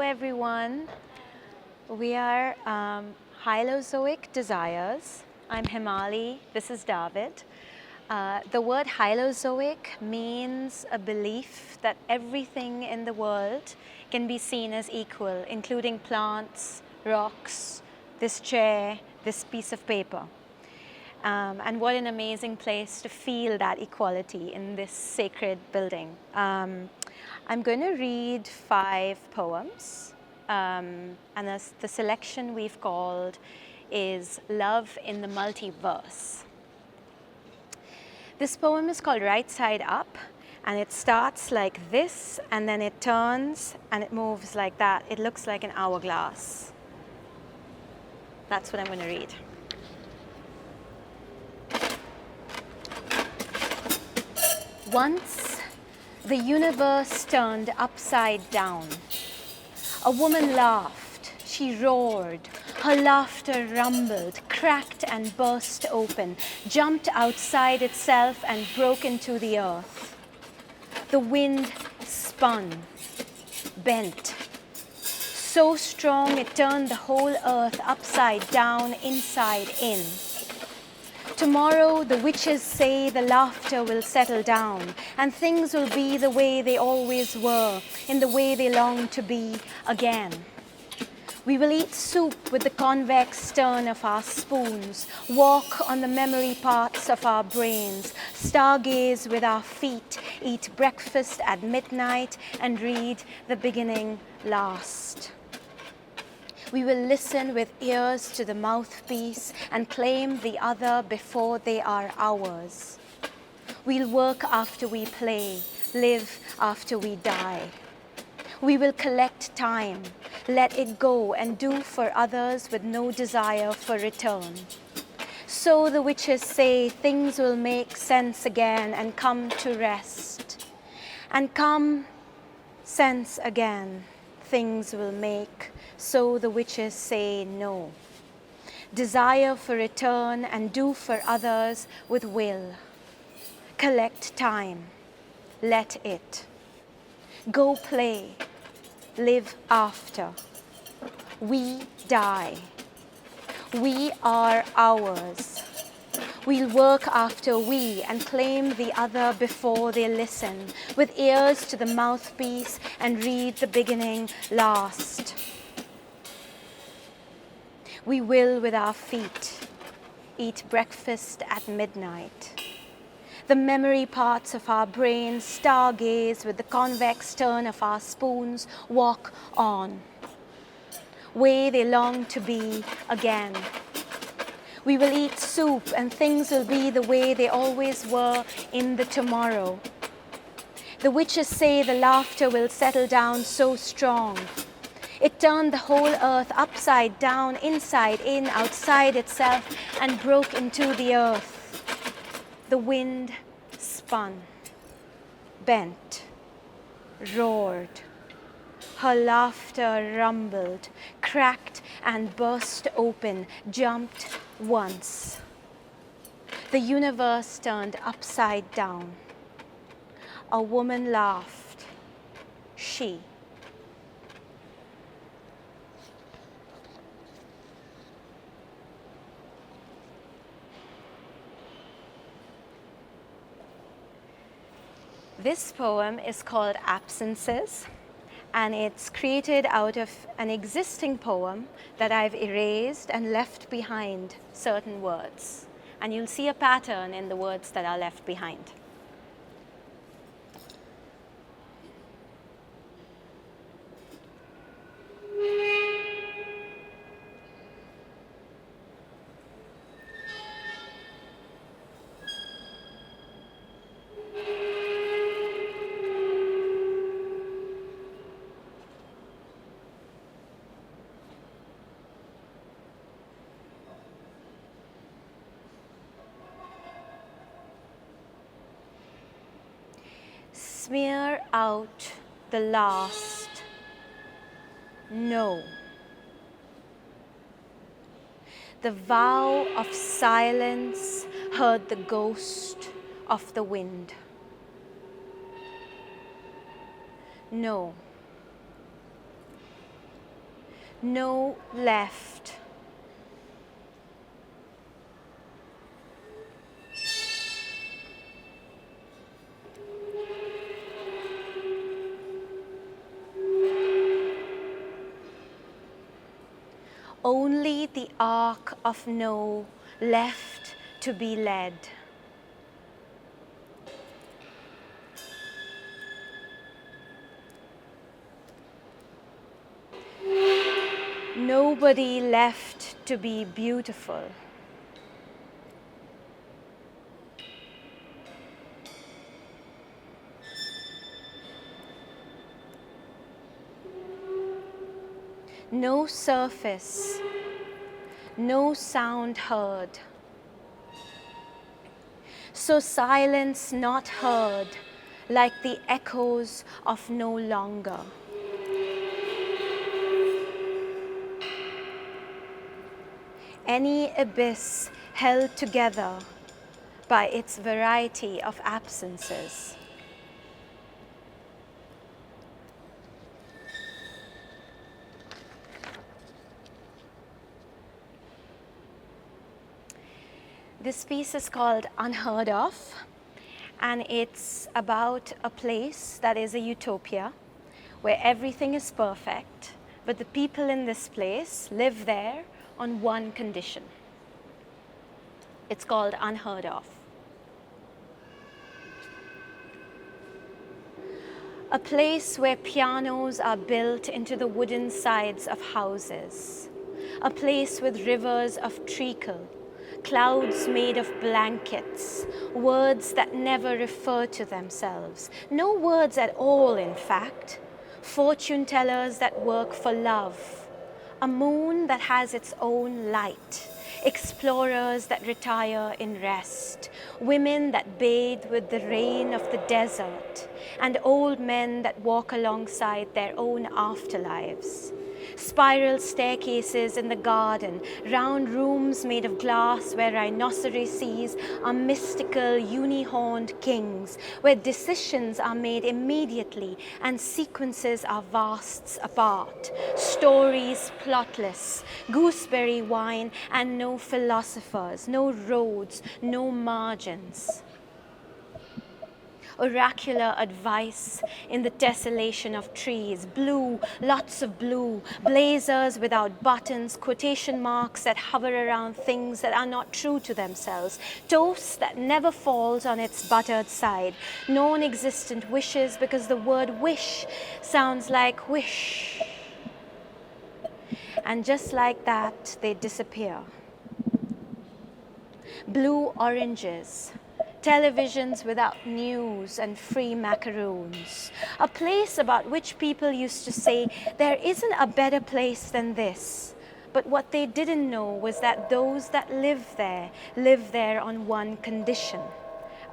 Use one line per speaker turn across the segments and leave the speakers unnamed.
everyone. We are Hylozoic Desires. I'm Himali. This is David. The word Hylozoic means a belief that everything in the world can be seen as equal, including plants, rocks, this chair, this piece of paper. And what an amazing place to feel that equality in this sacred building. I'm going to read 5 poems, and the selection we've called is Love in the Multiverse. This poem is called Right Side Up, and it starts like this, and then it turns and it moves like that. It looks like an hourglass. That's what I'm going to read. Once, the universe turned upside down. A woman laughed, she roared, her laughter rumbled, cracked and burst open, jumped outside itself and broke into the earth. The wind spun, bent, so strong it turned the whole earth upside down, inside in. Tomorrow, the witches say the laughter will settle down and things will be the way they always were, in the way they long to be again. We will eat soup with the convex stern of our spoons, walk on the memory parts of our brains, stargaze with our feet, eat breakfast at midnight, and read the beginning last. We will listen with ears to the mouthpiece and claim the other before they are ours. We'll work after we play, live after we die. We will collect time, let it go and do for others with no desire for return. So the witches say things will make sense again and come to rest. And come sense again, things will make. So the witches say no. Desire for return and do for others with will. Collect time, let it. Go play, live after. We die. We are ours. We'll work after we and claim the other before they listen, with ears to the mouthpiece and read the beginning last. We will with our feet eat breakfast at midnight. The memory parts of our brains stargaze with the convex turn of our spoons, walk on. Way they long to be again. We will eat soup and things will be the way they always were in the tomorrow. The witches say the laughter will settle down so strong. It turned the whole earth upside down, inside in, outside itself, and broke into the earth. The wind spun, bent, roared. Her laughter rumbled, cracked and burst open, jumped once. The universe turned upside down. A woman laughed, she. This poem is called Absences, and it's created out of an existing poem that I've erased and left behind certain words. And you'll see a pattern in the words that are left behind. Smear out the last no. The vow of silence heard the ghost of the wind. No. no left. Only the arc of no left to be led. Nobody left to be beautiful. No surface, no sound heard. So silence not heard, like the echoes of no longer. Any abyss held together by its variety of absences. This piece is called Unheard of, and it's about a place that is a utopia where everything is perfect, but the people in this place live there on one condition. It's called Unheard of. A place where pianos are built into the wooden sides of houses. A place with rivers of treacle, clouds made of blankets, words that never refer to themselves. No words at all, in fact. Fortune tellers that work for love. A moon that has its own light. Explorers that retire in rest. Women that bathe with the rain of the desert. And old men that walk alongside their own afterlives. Spiral staircases in the garden, round rooms made of glass where rhinoceroses are mystical uni-horned kings, where decisions are made immediately and sequences are vasts apart, stories plotless, gooseberry wine and no philosophers, no roads, no margins. Oracular advice in the tessellation of trees, blue, lots of blue, blazers without buttons, quotation marks that hover around things that are not true to themselves, toast that never falls on its buttered side, non-existent wishes because the word wish sounds like wish. And just like that, they disappear. Blue oranges, televisions without news and free macaroons. A place about which people used to say, there isn't a better place than this. But what they didn't know was that those that live there on one condition.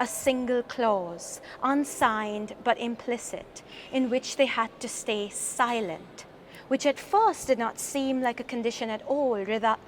A single clause, unsigned but implicit, in which they had to stay silent, which at first did not seem like a condition at all,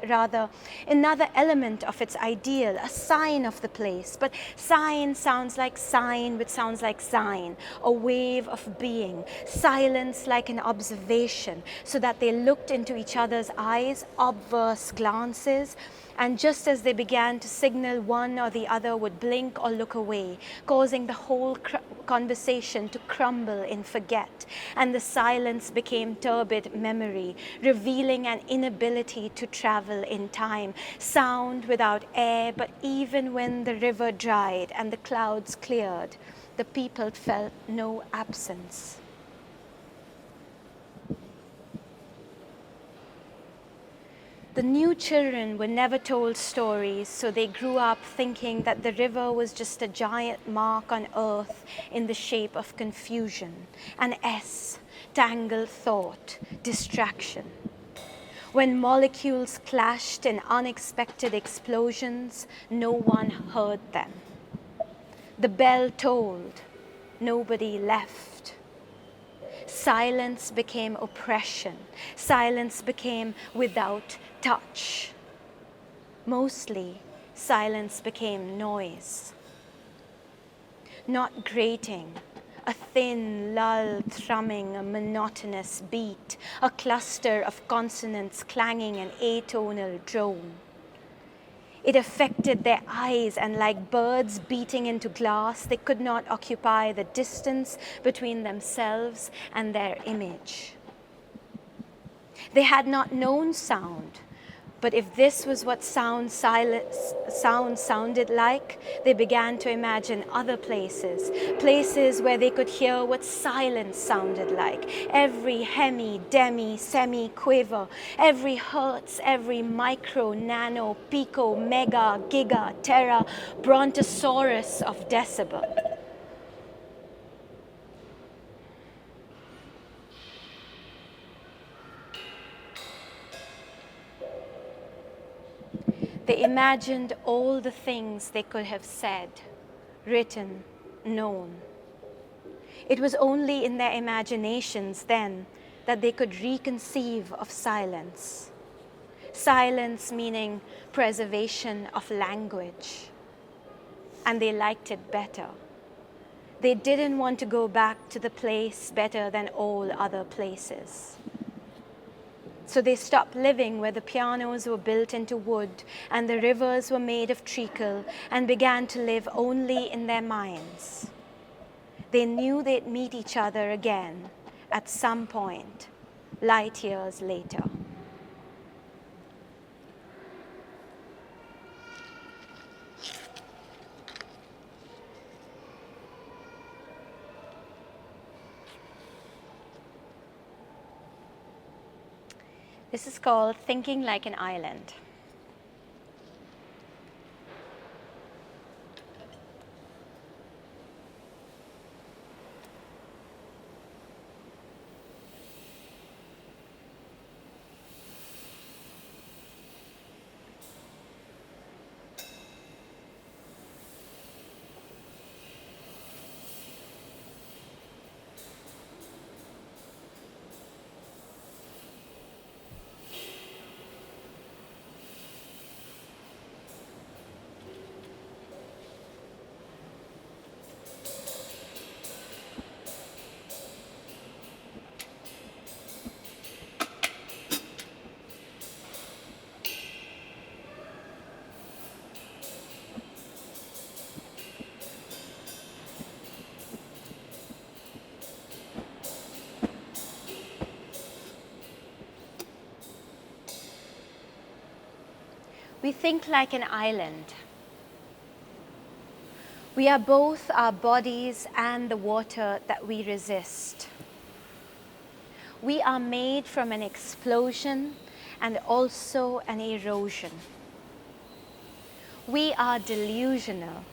rather another element of its ideal, a sign of the place. But sign sounds like sign, which sounds like sign, a wave of being, silence like an observation, so that they looked into each other's eyes, obverse glances, and just as they began to signal, one or the other would blink or look away, causing the whole conversation to crumble in forget, and the silence became turbid memory, revealing an inability to travel in time, sound without air. But even when the river dried and the clouds cleared, the people felt no absence. The new children were never told stories, so they grew up thinking that the river was just a giant mark on earth in the shape of confusion, an S, tangled thought, distraction. When molecules clashed in unexpected explosions, no one heard them. The bell tolled, nobody left. Silence became oppression. Silence became without touch. Mostly, silence became noise. Not grating, a thin lull thrumming a monotonous beat, a cluster of consonants clanging an atonal drone. It affected their eyes, and like birds beating into glass, they could not occupy the distance between themselves and their image. They had not known sound, but if this was what sound sounded like, they began to imagine other places, places where they could hear what silence sounded like. Every hemi, demi, semi quiver, every hertz, every micro, nano, pico, mega, giga, tera, brontosaurus of decibel. They imagined all the things they could have said, written, known. It was only in their imaginations then that they could reconceive of silence. Silence meaning preservation of language. And they liked it better. They didn't want to go back to the place better than all other places. So they stopped living where the pianos were built into wood and the rivers were made of treacle, and began to live only in their minds. They knew they'd meet each other again at some point, light years later. This is called Thinking Like an Island. We think like an island. We are both our bodies and the water that we resist. We are made from an explosion and also an erosion. We are delusional.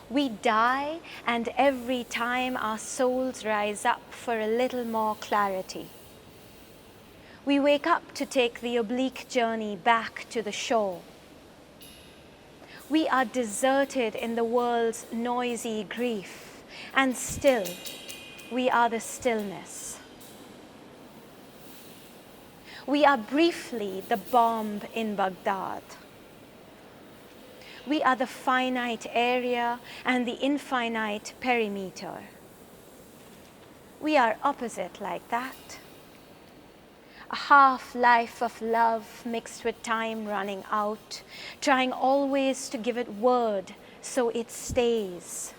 We die, and every time our souls rise up for a little more clarity. We wake up to take the oblique journey back to the shore. We are deserted in the world's noisy grief, and still, we are the stillness. We are briefly the bomb in Baghdad. We are the finite area and the infinite perimeter. We are opposite like that. A half-life of love mixed with time running out, trying always to give it word so it stays.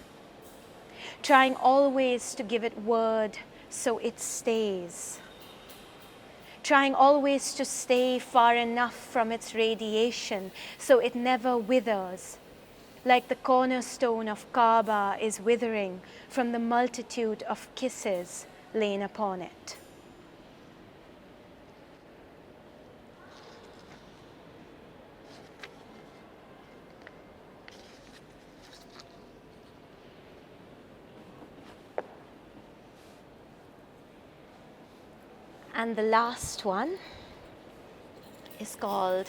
Trying always to give it word so it stays. Trying always to stay far enough from its radiation so it never withers, like the cornerstone of Kaaba is withering from the multitude of kisses lain upon it. And the last one is called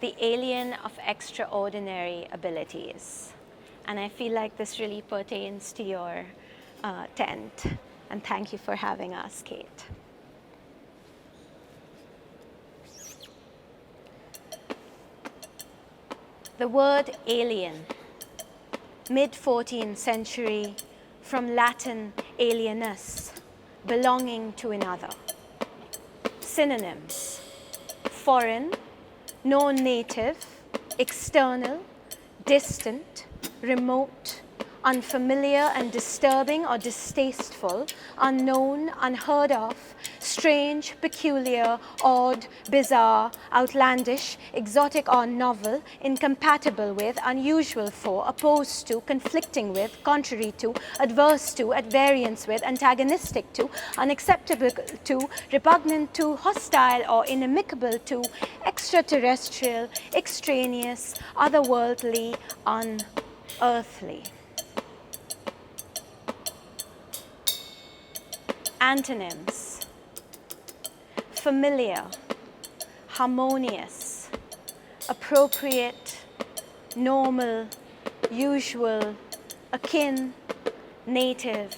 The Alien of Extraordinary Abilities. And I feel like this really pertains to your tent. And thank you for having us, Kate. The word alien, mid-14th century, from Latin alienus, belonging to another. Synonyms: foreign, non-native, external, distant, remote, unfamiliar and disturbing or distasteful, unknown, unheard of, strange, peculiar, odd, bizarre, outlandish, exotic or novel, incompatible with, unusual for, opposed to, conflicting with, contrary to, adverse to, at variance with, antagonistic to, unacceptable to, repugnant to, hostile or inimical to, extraterrestrial, extraneous, otherworldly, unearthly. Antonyms: familiar, harmonious, appropriate, normal, usual, akin, native,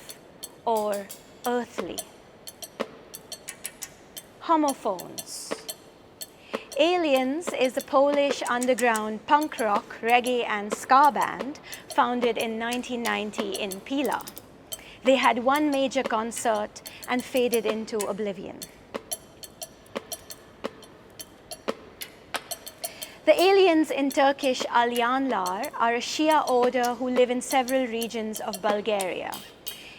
or earthly. Homophones. Aliens is a Polish underground punk rock, reggae, and ska band founded in 1990 in Pila. They had one major concert and faded into oblivion. The aliens in Turkish Alyanlar are a Shia order who live in several regions of Bulgaria.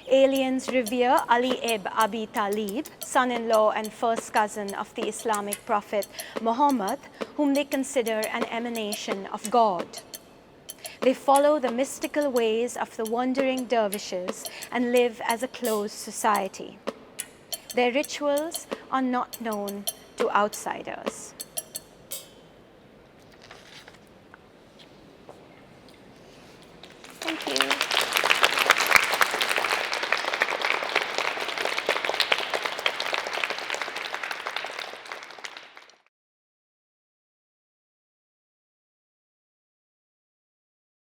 Aliens revere Ali ibn Abi Talib, son-in-law and first cousin of the Islamic prophet Muhammad, whom they consider an emanation of God. They follow the mystical ways of the wandering dervishes and live as a closed society. Their rituals are not known to outsiders.